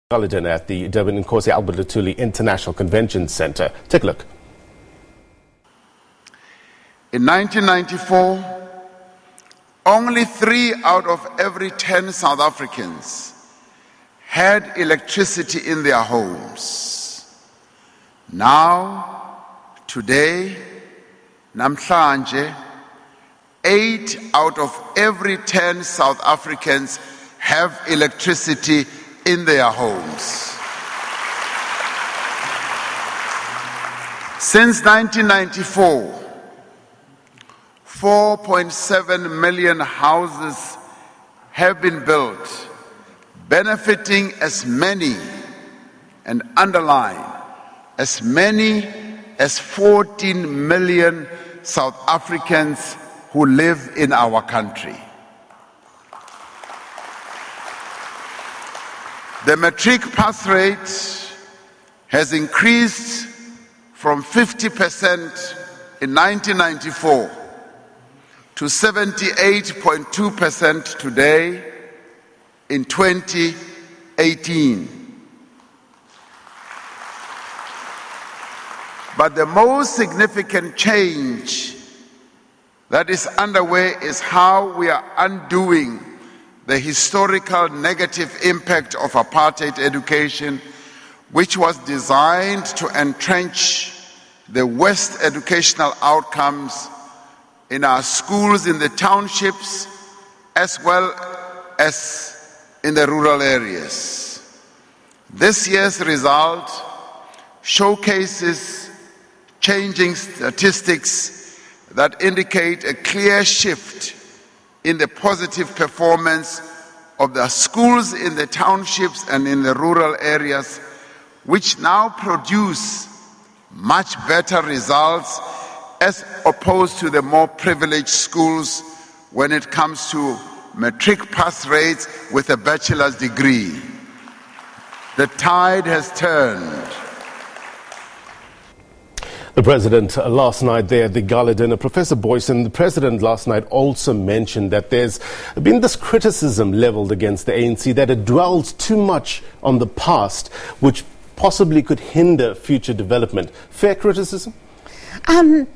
Dinner at the Durban Nkosi Albert Luthuli International Convention Centre. Take a look. In 1994, only 3 out of every 10 South Africans had electricity in their homes. Now, today, namhlanje, 8 out of every 10 South Africans have electricity in their homes. Since 1994, 4.7 million houses have been built, benefiting as many, and underline, as many as 14 million South Africans who live in our country. The matric pass rate has increased from 50% in 1994 to 78.2% today in 2018. But the most significant change that is underway is how we are undoing the historical negative impact of apartheid education, which was designed to entrench the worst educational outcomes in our schools in the townships as well as in the rural areas. This year's result showcases changing statistics that indicate a clear shift in the positive performance of the schools in the townships and in the rural areas, which now produce much better results as opposed to the more privileged schools when it comes to matric pass rates with a bachelor's degree. The tide has turned. The President last night there at the gala dinner, Professor Boyson, the President last night also mentioned that there's been this criticism leveled against the ANC that it dwells too much on the past, which possibly could hinder future development. Fair criticism?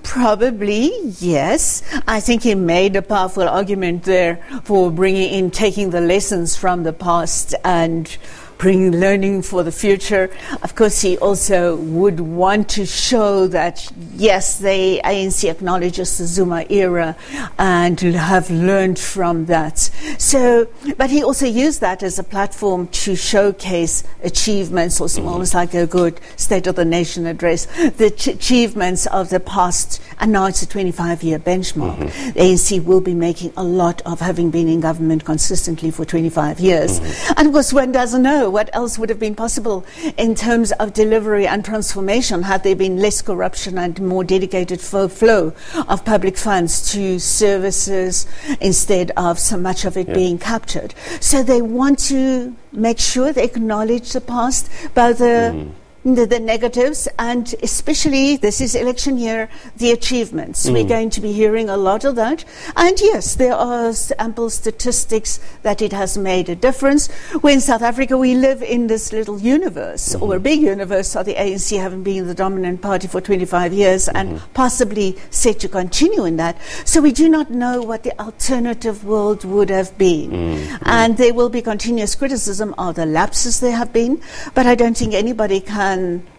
Probably, yes. I think he made a powerful argument there for taking the lessons from the past and bringing learning for the future. Of course, he also would want to show that, yes, the ANC acknowledges the Zuma era and have learned from that. So, but he also used that as a platform to showcase achievements, almost like a good State of the Nation address, the achievements of the past, and now it's a 25-year benchmark. The ANC will be making a lot of having been in government consistently for 25 years. And of course, one doesn't know what else would have been possible in terms of delivery and transformation had there been less corruption and more dedicated flow of public funds to services instead of so much of it being captured. So they want to make sure they acknowledge the past, both the negatives and especially, this is election year, the achievements. We're going to be hearing a lot of that. And yes, there are ample statistics that it has made a difference. When in South Africa we live in this little universe, or a big universe of the ANC having been the dominant party for 25 years and possibly set to continue in that. So we do not know what the alternative world would have been. And there will be continuous criticism of the lapses there have been, but I don't think anybody can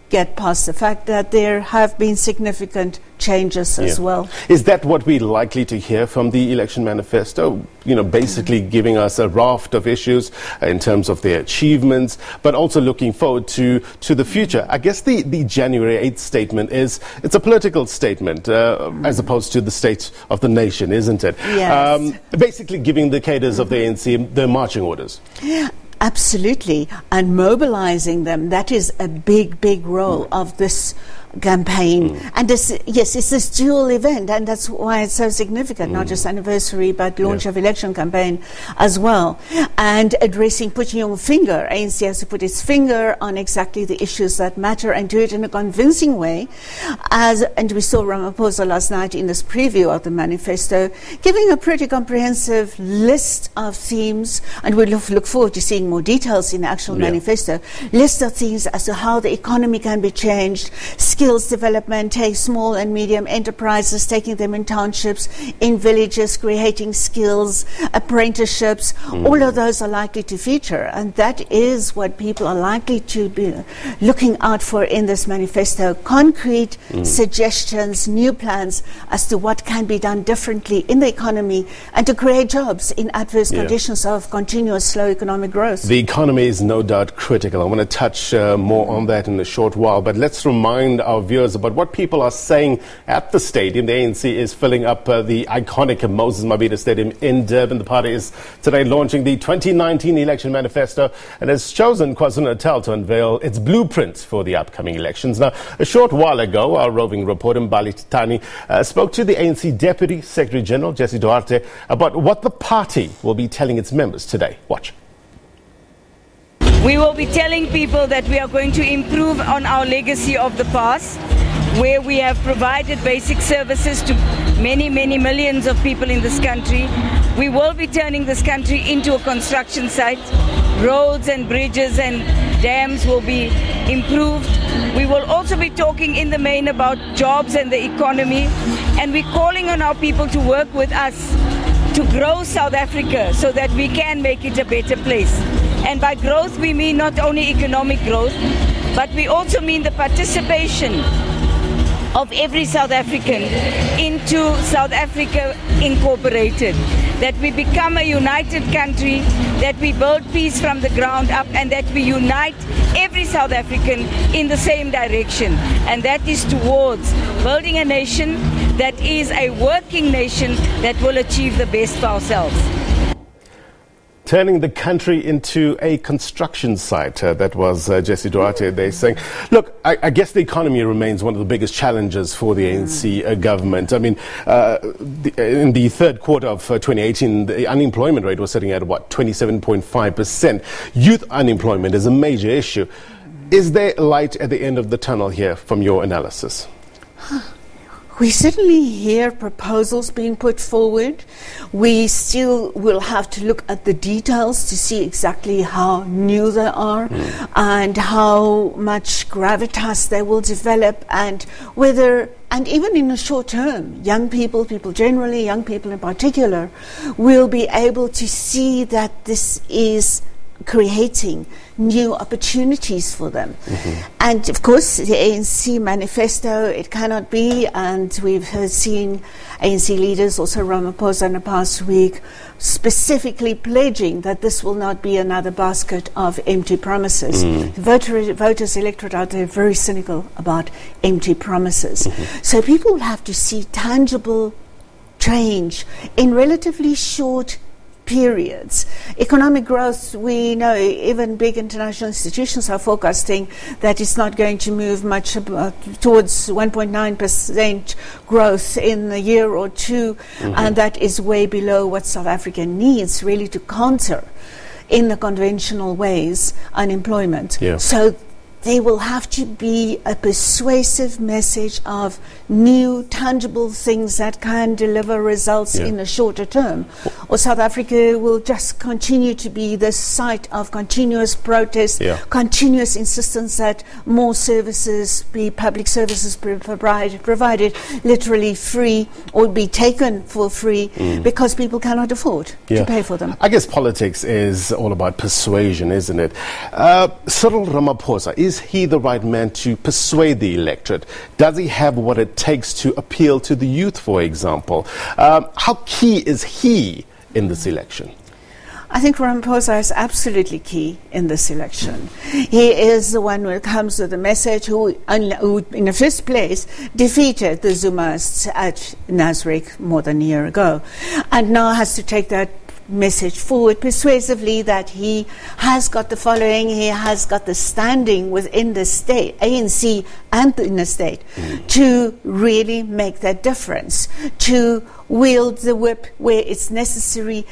get past the fact that there have been significant changes as well. Is that what we're likely to hear from the election manifesto? You know, basically giving us a raft of issues in terms of their achievements, but also looking forward to the future. I guess the January 8th statement it's a political statement as opposed to the state of the nation, isn't it? Yes. Basically giving the cadres of the ANC their marching orders. Absolutely, and mobilizing them. That is a big, big role of this campaign. And this, yes, it's this dual event, and that's why it's so significant, not just anniversary, but launch of election campaign as well. And addressing, putting your finger, ANC has to put its finger on exactly the issues that matter and do it in a convincing way. And we saw Ramaphosa last night in this preview of the manifesto, giving a pretty comprehensive list of themes, and we look forward to seeing more details in the actual manifesto, list of things as to how the economy can be changed, skills development, take small and medium enterprises, taking them in townships, in villages, creating skills, apprenticeships. All of those are likely to feature, and that is what people are likely to be looking out for in this manifesto. Concrete suggestions, new plans as to what can be done differently in the economy and to create jobs in adverse conditions of continuous slow economic growth. The economy is no doubt critical. I want to touch more on that in a short while, but let's remind our viewers about what people are saying at the stadium. The ANC is filling up the iconic Moses Mabhida Stadium in Durban. The party is today launching the 2019 election manifesto and has chosen KwaZulu-Natal to unveil its blueprint for the upcoming elections. Now, a short while ago, our roving reporter Mbali Titani spoke to the ANC Deputy Secretary General Jesse Duarte about what the party will be telling its members today. Watch. We will be telling people that we are going to improve on our legacy of the past, where we have provided basic services to many, many millions of people in this country. We will be turning this country into a construction site. Roads and bridges and dams will be improved. We will also be talking in the main about jobs and the economy, and we're calling on our people to work with us to grow South Africa so that we can make it a better place. And by growth we mean not only economic growth, but we also mean the participation of every South African into South Africa Incorporated, that we become a united country, that we build peace from the ground up, and that we unite every South African in the same direction. And that is towards building a nation that is a working nation that will achieve the best for ourselves. Turning the country into a construction site. That was Jesse Duarte. They're saying, look, I guess the economy remains one of the biggest challenges for the ANC government. I mean, in the third quarter of 2018, the unemployment rate was sitting at, 27.5%. Youth unemployment is a major issue. Is there light at the end of the tunnel here from your analysis? We certainly hear proposals being put forward. We still will have to look at the details to see exactly how new they are and how much gravitas they will develop, and whether, and even in the short term, young people generally, young people in particular, will be able to see that this is creating new opportunities for them. And of course the ANC manifesto, it cannot be, and we've seen ANC leaders, also Ramaphosa in the past week, specifically pledging that this will not be another basket of empty promises. Voters, electorate out there, very cynical about empty promises. So people will have to see tangible change in relatively short periods. Economic growth, we know even big international institutions are forecasting that it's not going to move much towards 1.9% growth in a year or two, and that is way below what South Africa needs really to counter in the conventional ways unemployment. So there will have to be a persuasive message of new, tangible things that can deliver results in the shorter term. Or South Africa will just continue to be the site of continuous protest, continuous insistence that more services, be public services provided literally free or be taken for free because people cannot afford to pay for them. I guess politics is all about persuasion, isn't it? Cyril Ramaphosa, is he the right man to persuade the electorate? Does he have what it takes to appeal to the youth, for example? How key is he in this election? I think Ramaphosa is absolutely key in this election. He is the one who comes with the message who in the first place, defeated the Zumas at Nasrec more than a year ago, and now has to take that message forward persuasively, that he has got the following, he has got the standing within the state, ANC and in the state, to really make that difference, to wield the whip where it's necessary,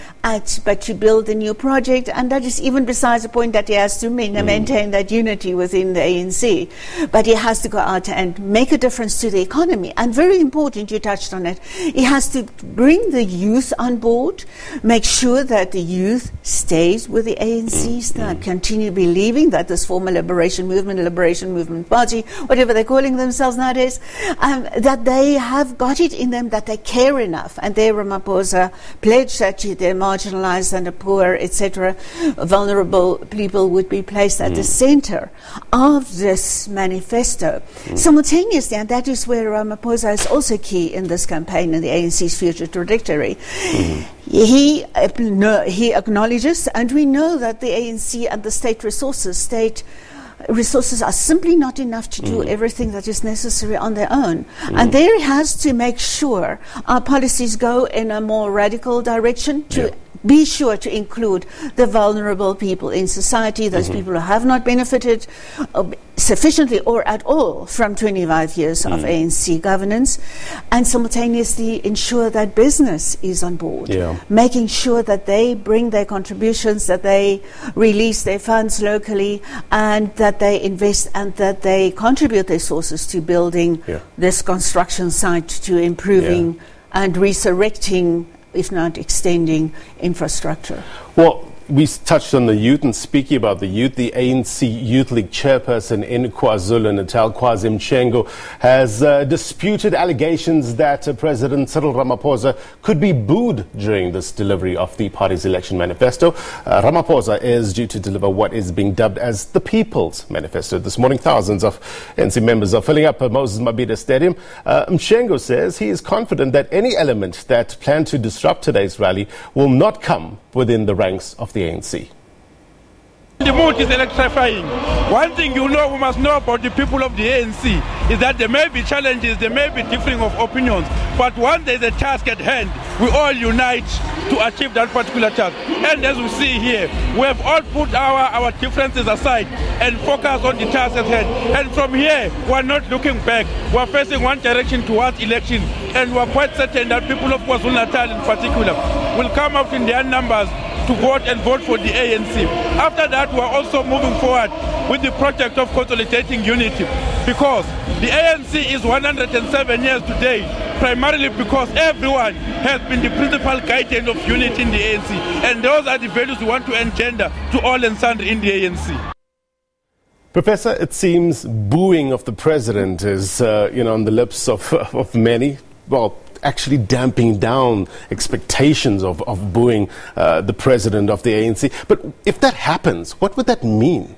but to build a new project. And that is even besides the point that he has to maintain that unity within the ANC. But he has to go out and make a difference to the economy. And very important, you touched on it, he has to bring the youth on board, make sure that the youth stays with the ANC, continue believing that this former Liberation Movement Party, whatever they're calling themselves nowadays, that they have got it in them, that they care enough. And there Ramaphosa pledged that they're marginalized and the poor, etc., vulnerable people would be placed at the center of this manifesto. Simultaneously, and that is where Ramaphosa is also key in this campaign and the ANC's future trajectory, he acknowledges, and we know that the ANC and the state resources are simply not enough to do everything that is necessary on their own. And there he has to make sure our policies go in a more radical direction to be sure to include the vulnerable people in society, those people who have not benefited sufficiently or at all from 25 years of ANC governance, and simultaneously ensure that business is on board, making sure that they bring their contributions, that they release their funds locally, and that they invest and that they contribute their sources to building this construction site, to improving and resurrecting, if not extending, infrastructure. Well, we touched on the youth, and speaking about the youth, the ANC Youth League chairperson in KwaZulu-Natal, Kwazi Mchengo, has disputed allegations that President Cyril Ramaphosa could be booed during this delivery of the party's election manifesto. Ramaphosa is due to deliver what is being dubbed as the People's Manifesto. This morning, thousands of ANC members are filling up Moses Mabhida Stadium. Mchengo says he is confident that any element that planned to disrupt today's rally will not come within the ranks of the ANC. The mood is electrifying. One thing we must know about the people of the ANC is that there may be challenges, there may be differing of opinions, but once there is a task at hand, we all unite to achieve that particular task. And as we see here, we have all put our differences aside and focus on the task at hand. And from here, we are not looking back. We are facing one direction towards election, and we are quite certain that people of KwaZulu-Natal in particular will come out in their numbers to vote and vote for the ANC. After that, we are also moving forward with the project of consolidating unity, because the ANC is 107 years today, primarily because everyone has been the principal guardian of unity in the ANC, and those are the values we want to engender to all and sundry in the ANC. Professor, it seems booing of the president is, on the lips of many. Well, actually damping down expectations of booing the president of the ANC. But if that happens, what would that mean?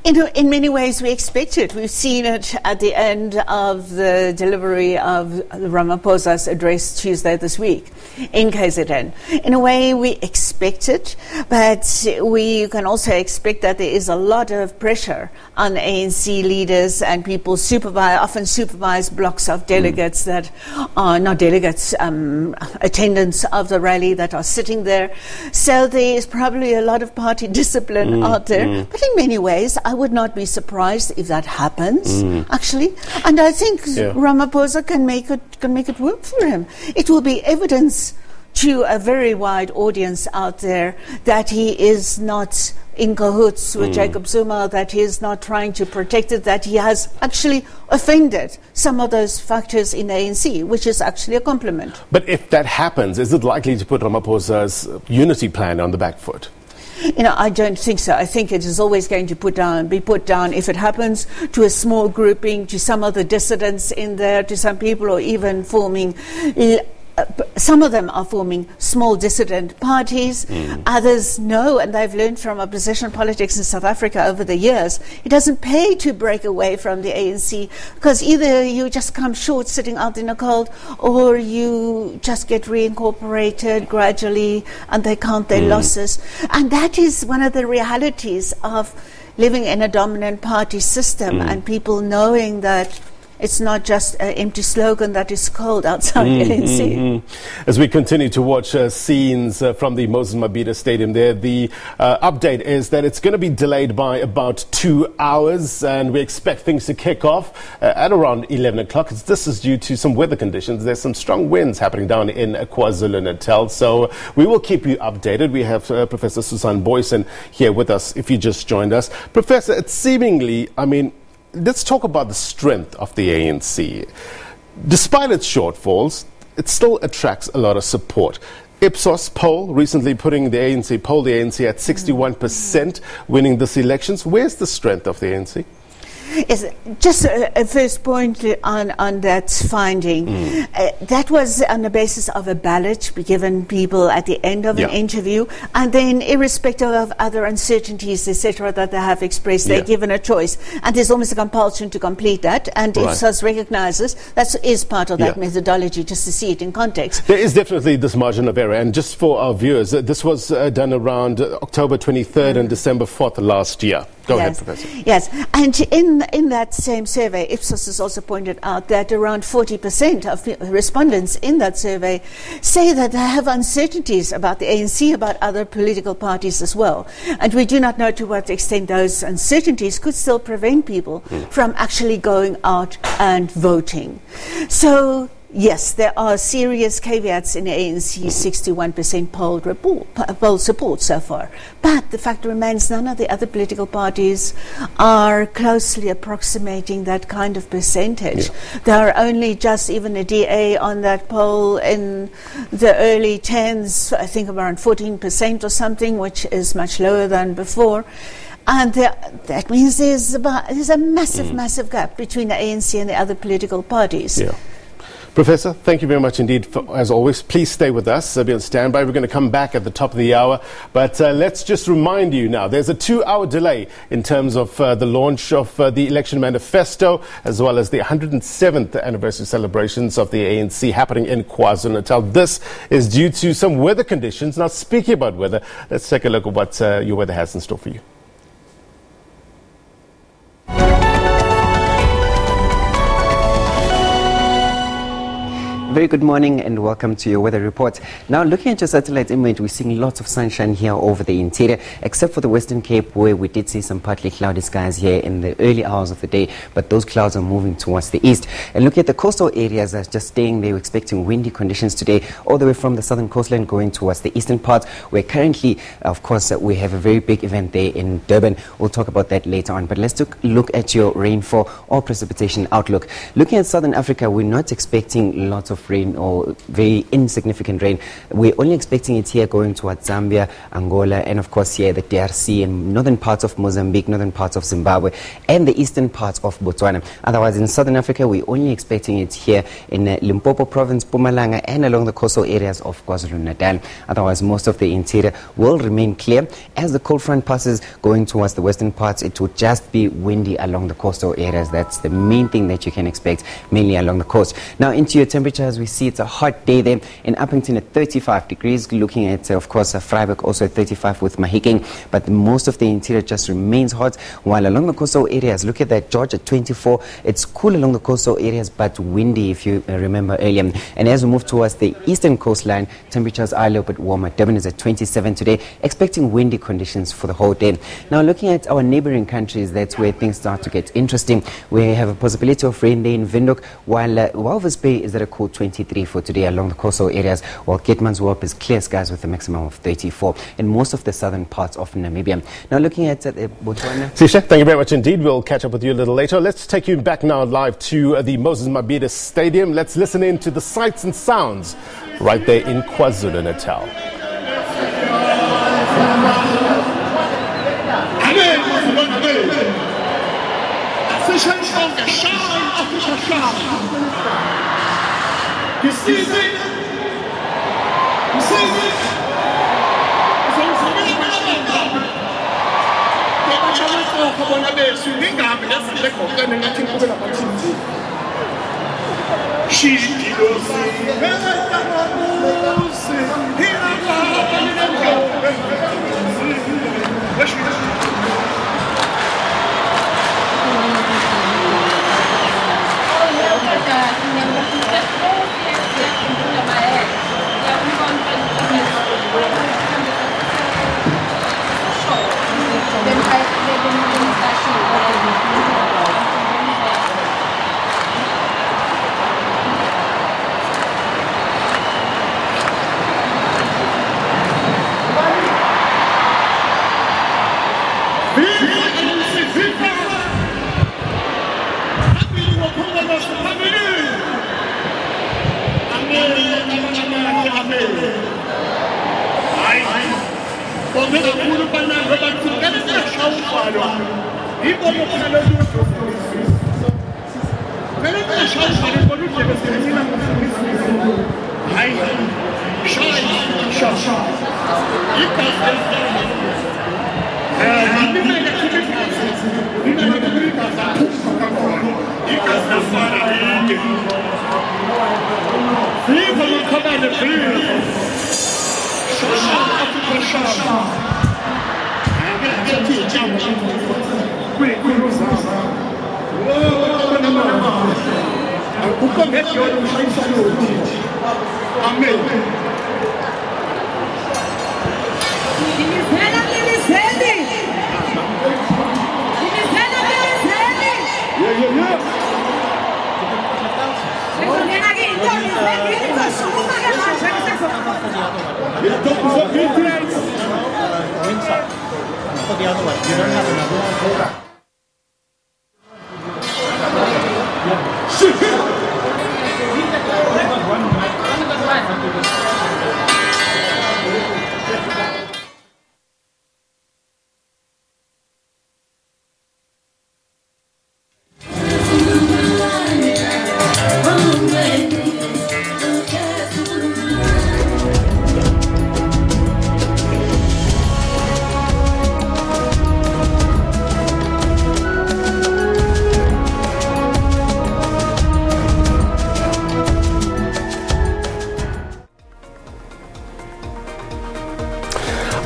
In many ways we expect it. We've seen it at the end of the delivery of Ramaphosa's address Tuesday this week in KZN. In a way we expect it, but we can also expect that there is a lot of pressure on ANC leaders and people often supervise blocks of delegates that are not delegates, attendants of the rally that are sitting there. So there is probably a lot of party discipline out there, but in many ways I would not be surprised if that happens, actually. And I think Ramaphosa can make it work for him. It will be evidence to a very wide audience out there that he is not in cahoots with Jacob Zuma, that he is not trying to protect it, that he has actually offended some of those factors in the ANC, which is actually a compliment. But if that happens, is it likely to put Ramaphosa's unity plan on the back foot? I don't think so. I think it is always going to be put down if it happens to a small grouping, to some of the dissidents in there, to some people, or even forming some of them are forming small dissident parties. Others know, and they've learned from opposition politics in South Africa over the years, it doesn't pay to break away from the ANC, because either you just come short sitting out in the cold, or you just get reincorporated gradually and they count their losses. And that is one of the realities of living in a dominant party system and people knowing that It's not just an empty slogan that is called outside ANC. As we continue to watch scenes from the Moses Mabhida Stadium there, the update is that it's going to be delayed by about 2 hours, and we expect things to kick off at around 11 o'clock. This is due to some weather conditions. There's some strong winds happening down in KwaZulu-Natal, so we will keep you updated. We have Professor Susan Boyson here with us if you just joined us. Professor, it's seemingly, I mean, let's talk about the strength of the ANC. Despite its shortfalls, it still attracts a lot of support. Ipsos poll recently putting the ANC at 61% winning this elections. Where's the strength of the ANC? Yes, just a first point on that finding. That was on the basis of a ballot given people at the end of an interview, and then irrespective of other uncertainties, etc., that they have expressed, they're given a choice. And there's almost a compulsion to complete that, and Ipsos recognizes that is part of that methodology, just to see it in context. There is definitely this margin of error, and just for our viewers, this was done around October 23rd and December 4th last year. Go ahead, Professor. Yes, and in that same survey, Ipsos has also pointed out that around 40% of respondents in that survey say that they have uncertainties about the ANC, about other political parties as well. And we do not know to what extent those uncertainties could still prevent people from actually going out and voting. So, yes, there are serious caveats in the ANC's 61% poll support so far. But the fact remains none of the other political parties are closely approximating that kind of percentage. There are only just even a DA on that poll in the early 10s, I think around 14% or something, which is much lower than before. And that means there's a massive gap between the ANC and the other political parties. Professor, thank you very much indeed, as always. Please stay with us. Be on standby. We're going to come back at the top of the hour. But let's just remind you now, there's a 2-hour delay in terms of the launch of the election manifesto, as well as the 107th anniversary celebrations of the ANC happening in KwaZulu-Natal. This is due to some weather conditions. Now, speaking about weather, let's take a look at what your weather has in store for you. Very good morning and welcome to your weather report. Now, looking at your satellite image, we're seeing lots of sunshine here over the interior, except for the Western Cape, where we did see some partly cloudy skies here in the early hours of the day, but those clouds are moving towards the east. And looking at the coastal areas, that's just staying there. We're expecting windy conditions today, all the way from the southern coastline going towards the eastern part, where currently, of course, we have a very big event there in Durban. We'll talk about that later on. But let's take a look at your rainfall or precipitation outlook. Looking at Southern Africa, we're not expecting lots of rain or very insignificant rain. We're only expecting it here going towards Zambia, Angola, and of course here the DRC and northern parts of Mozambique, northern parts of Zimbabwe, and the eastern parts of Botswana. Otherwise, in Southern Africa, we're only expecting it here in Limpopo province, Mpumalanga, and along the coastal areas of KwaZulu-Natal. Otherwise, most of the interior will remain clear. As the cold front passes going towards the western parts, it will just be windy along the coastal areas. That's the main thing that you can expect, mainly along the coast. Now, into your temperatures, we see it's a hot day there in Upington at 35 degrees. Looking at, of course, Vryburg also at 35 with Mahikeng. But most of the interior just remains hot. While along the coastal areas, look at that, George at 24. It's cool along the coastal areas, but windy, if you remember earlier. And as we move towards the eastern coastline, temperatures are a little bit warmer. Durban is at 27 today, expecting windy conditions for the whole day. Now, looking at our neighboring countries, that's where things start to get interesting. We have a possibility of rain there in Windhoek, while Walvis Bay is at a cool 23 for today along the coastal areas, while Keetmanshoop is clear skies with a maximum of 34 in most of the southern parts of Namibia. Now, looking at Botswana. Sisha, thank you very much indeed. We'll catch up with you a little later. Let's take you back now live to the Moses Mabhida Stadium. Let's listen in to the sights and sounds right there in KwaZulu-Natal. You see it? You see it?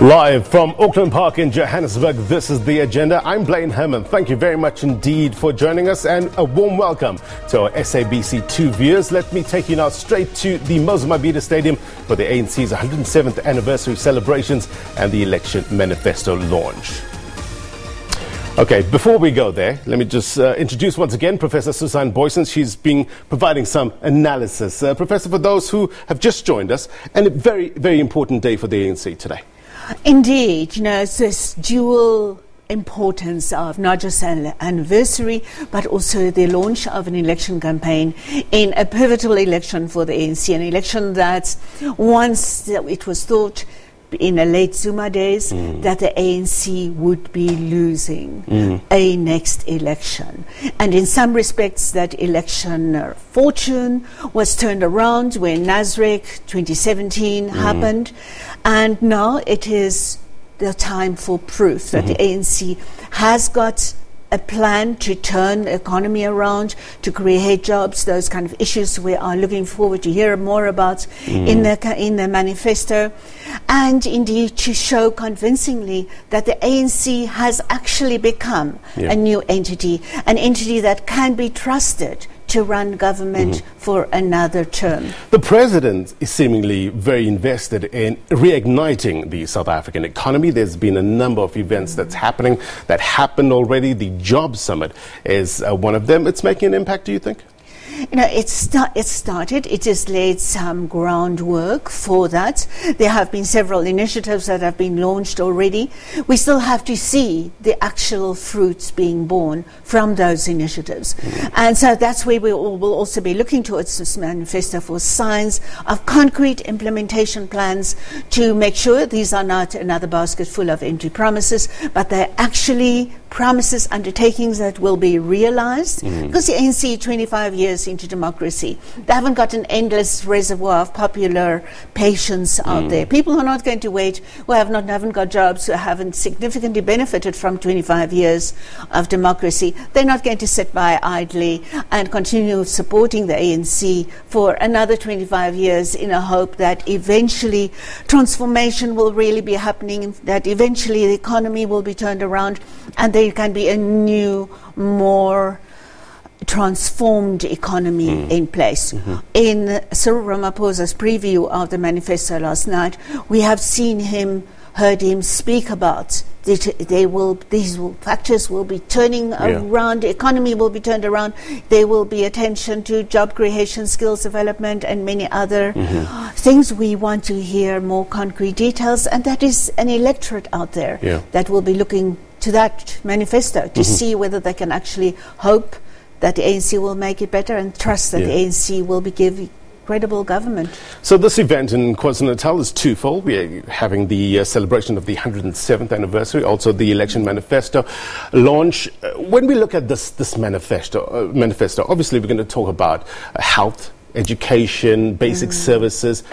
Live from Auckland Park in Johannesburg, this is The Agenda. I'm Blaine Herman. Thank you very much indeed for joining us, and a warm welcome to our SABC 2 viewers. Let me take you now straight to the Moses Mabhida Stadium for the ANC's 107th anniversary celebrations and the election manifesto launch. Okay, before we go there, let me just introduce once again Professor Susan Boyson. She's been providing some analysis. Professor, for those who have just joined us, and a very, very important day for the ANC today. Indeed, it's this dual importance of not just an anniversary, but also the launch of an election campaign in a pivotal election for the ANC, an election that once it was thought in the late Zuma days that the ANC would be losing a next election. And in some respects, that election fortune was turned around when Nasrec 2017 happened. And now it is the time for proof that the ANC has got a plan to turn the economy around, to create jobs, those kind of issues we are looking forward to hear more about in the manifesto, and indeed to show convincingly that the ANC has actually become a new entity, an entity that can be trusted to run government for another term. The president is seemingly very invested in reigniting the South African economy. There's been a number of events that happened already. The Job Summit is one of them. It's making an impact, do you think? It started. It has laid some groundwork for that. There have been several initiatives that have been launched already. We still have to see the actual fruits being born from those initiatives. And so that's where we will also be looking towards this manifesto for signs of concrete implementation plans to make sure these are not another basket full of empty promises, but they're actually promises, undertakings that will be realized, because the ANC 25 years into democracy, they haven't got an endless reservoir of popular patience out there. People are not going to wait, who haven't got jobs, who haven't significantly benefited from 25 years of democracy. They're not going to sit by idly and continue supporting the ANC for another 25 years in a hope that eventually transformation will really be happening, that eventually the economy will be turned around, and there can be a new, more transformed economy in place. In Cyril Ramaphosa's preview of the manifesto last night, we have heard him speak about these factors will be turning around, the economy will be turned around, there will be attention to job creation, skills development, and many other things. We want to hear more concrete details, and that is an electorate out there that will be looking to that manifesto to see whether they can actually hope that the ANC will make it better and trust that the ANC will be giving credible government. So this event in KwaZulu-Natal is twofold. We're having the celebration of the 107th anniversary, also the election manifesto launch. When we look at this manifesto, obviously we're going to talk about health, education, basic services,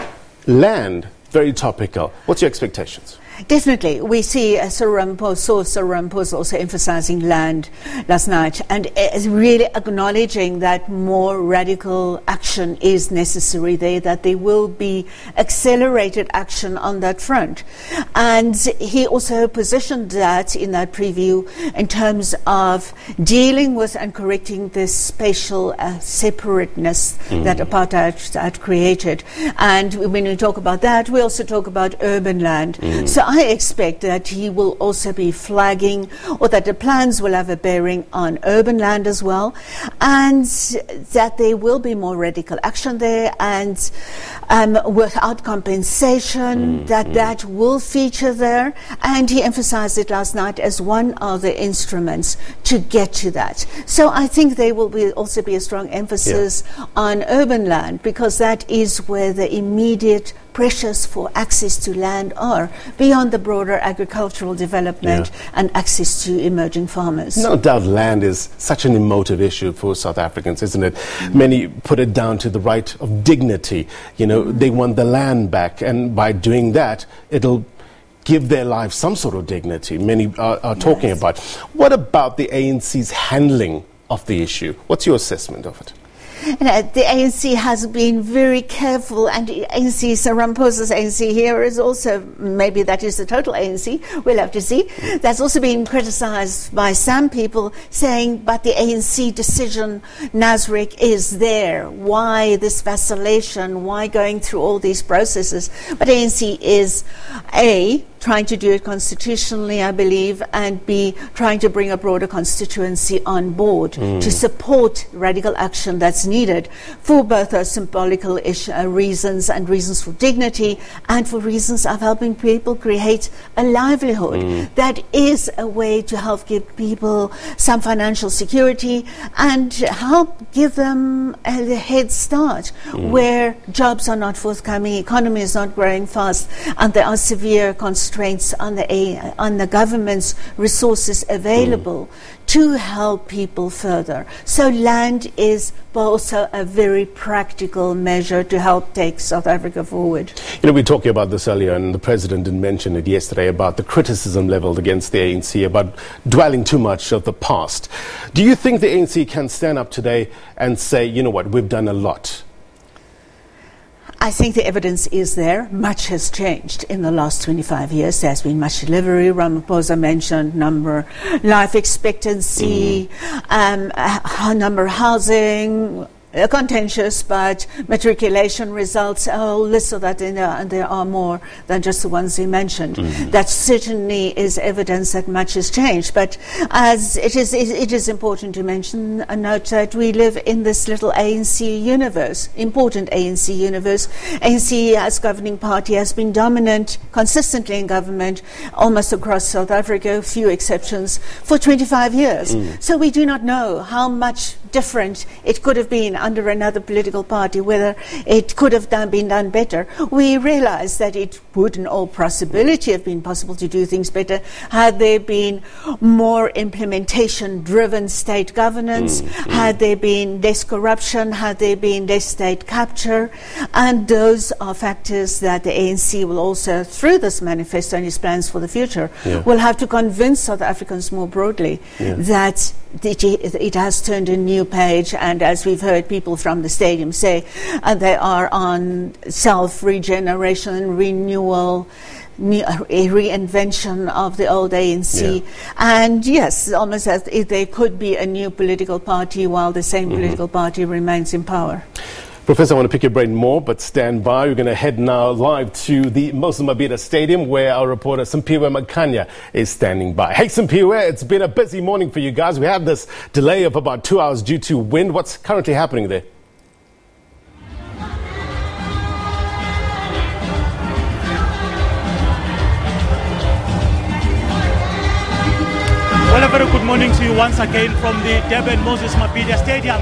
land, very topical. What's your expectations? Definitely. We see Cyril Ramaphosa also emphasizing land last night and really acknowledging that more radical action is necessary there, that there will be accelerated action on that front. And he also positioned that in that preview in terms of dealing with and correcting this spatial separateness that apartheid had created. And when we talk about that, we also talk about urban land. So I expect that he will also be flagging, or that the plans will have a bearing on urban land as well, and that there will be more radical action there, and without compensation, that will feature there. And he emphasized it last night as one of the instruments to get to that. So I think there will also be a strong emphasis on urban land, because that is where the immediate pressures for access to land are, beyond the broader agricultural development and access to emerging farmers. No doubt land is such an emotive issue for South Africans, isn't it? Many put it down to the right of dignity. You know, they want the land back, and by doing that, it'll give their lives some sort of dignity. Many are talking about. What about the ANC's handling of the issue? What's your assessment of it? The ANC has been very careful, and the ANC, Cyril Ramaphosa's ANC here is also, maybe that is the total ANC, we'll have to see. That's also been criticised by some people, saying, but the ANC decision, Nasrec, is there. Why this vacillation? Why going through all these processes? But ANC is, A, trying to do it constitutionally, I believe, and B, trying to bring a broader constituency on board to support radical action that's needed for both those symbolical reasons and reasons for dignity, and for reasons of helping people create a livelihood. That is a way to help give people some financial security and help give them a head start where jobs are not forthcoming, economy is not growing fast, and there are severe constraints on the government's resources available to help people further. So land is also a very practical measure to help take South Africa forward. You know, we were talking about this earlier, and the President did mention it yesterday, about the criticism leveled against the ANC, about dwelling too much of the past. Do you think the ANC can stand up today and say, you know what, we've done a lot? I think the evidence is there. Much has changed in the last 25 years. There's been much delivery. Ramaphosa mentioned life expectancy, number housing, contentious, but matriculation results, a whole list of that in there, and there are more than just the ones he mentioned. That certainly is evidence that much has changed. But as it is important to mention and note that we live in this little ANC universe, important ANC universe. ANC as governing party has been dominant consistently in government almost across South Africa, few exceptions, for 25 years. So we do not know how much different it could have been under another political party, whether it could have been done better. We realize that it would in all possibility have been possible to do things better had there been more implementation-driven state governance, had there been less corruption, had there been less state capture. And those are factors that the ANC will also, through this manifesto and its plans for the future, will have to convince South Africans more broadly that it has turned a new page. And as we've heard people from the stadium say, they are on self-regeneration, renewal, a reinvention of the old ANC. And yes, almost as if there could be a new political party while the same political party remains in power. Professor, I want to pick your brain more, but stand by. We're going to head now live to the Moses Mabhida Stadium, where our reporter Simpiwe Makanya is standing by. Hey, Simpiwe, it's been a busy morning for you guys. We had this delay of about 2 hours due to wind. What's currently happening there? Well, a very good morning to you once again from the Durban Moses Mabhida Stadium.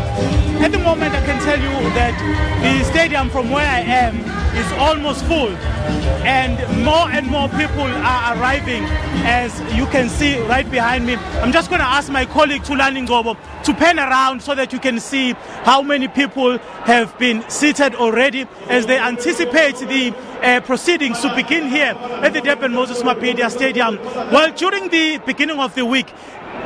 At the moment, I can tell you that the stadium from where I am is almost full, and more people are arriving, as you can see right behind me. I'm just going to ask my colleague Tulani Ngobo to pan around so that you can see how many people have been seated already as they anticipate the proceedings to begin here at the Durban Moses Mabhida Stadium. Well, during the beginning of the week,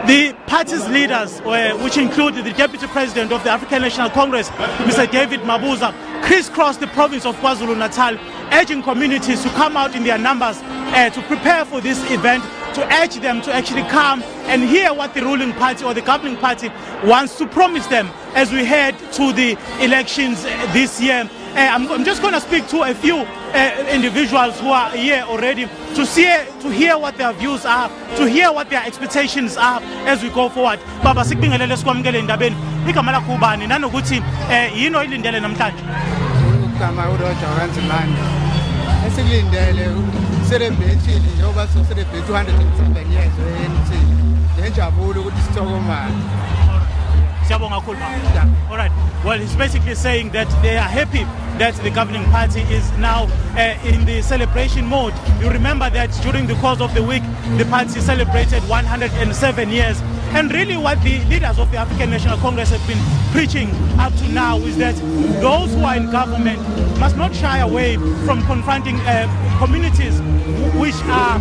the party's leaders, which include the Deputy President of the African National Congress, Mr. David Mabuza, crisscrossed the province of KwaZulu-Natal, urging communities to come out in their numbers to prepare for this event, to urge them to actually come and hear what the ruling party or the governing party wants to promise them as we head to the elections this year. I'm just going to speak to a few individuals who are here already to hear what their views are, to hear what their expectations are as we go forward. Baba sikubingelele sikwamukele endabeni. Igama lakho ubani nanokuthi yini ilindele namhlanje? Igama uRoger Ranzimani. Esilindele celebrate njengoba so celebrate 207 years ANC. Njenjabulo ukuthi sithokomala. All right. Well, he's basically saying that they are happy that the governing party is now in the celebration mode. You remember that during the course of the week, the party celebrated 107 years. And really what the leaders of the African National Congress have been preaching up to now is that those who are in government must not shy away from confronting communities which are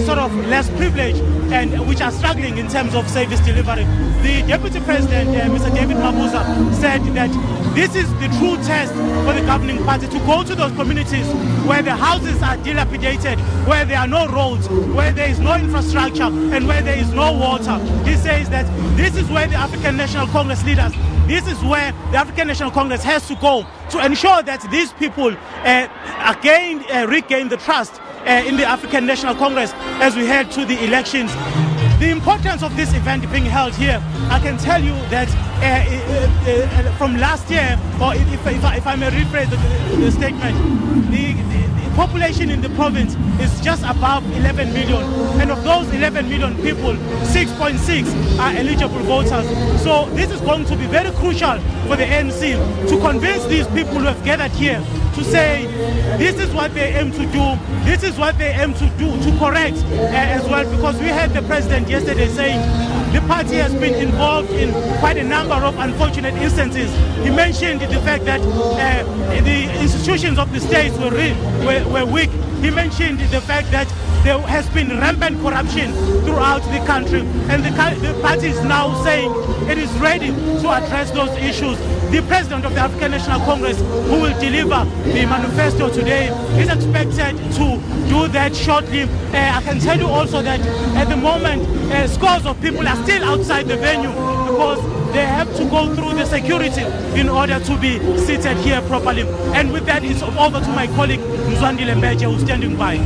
sort of less privileged and which are struggling in terms of service delivery. The Deputy President, Mr. David Mabuza, said that this is the true test for the governing party, to go to those communities where the houses are dilapidated, where there are no roads, where there is no infrastructure, and where there is no water. He says that this is where the African National Congress leaders, this is where the African National Congress has to go to ensure that these people again regain the trust in the African National Congress as we head to the elections. The importance of this event being held here, I can tell you that from last year, or if I may rephrase the statement, the population in the province is just above 11 million, and of those 11 million people, 6.6 are eligible voters. So this is going to be very crucial for the ANC to convince these people who have gathered here to say this is what they aim to do, this is what they aim to do, to correct as well, because we heard the president yesterday saying the party has been involved in quite a number of unfortunate instances. He mentioned the fact that the institutions of the states were weak. He mentioned the fact that there has been rampant corruption throughout the country, and the party is now saying it is ready to address those issues. The president of the African National Congress, who will deliver the manifesto today, is expected to do that shortly. I can tell you also that at the moment, scores of people are still outside the venue because they have to go through the security in order to be seated here properly. And with that, it's over to my colleague Mzwandile Mbeje, who's standing by.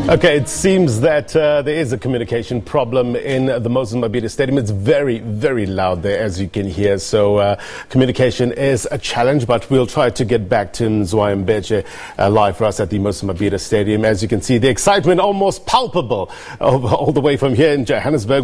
Okay, it seems that there is a communication problem in the Moses Mabhida Stadium. It's very, very loud there, as you can hear. So communication is a challenge, but we'll try to get back to Mzwandile Mbeje live for us at the Moses Mabhida Stadium. As you can see, the excitement almost palpable all the way from here in Johannesburg.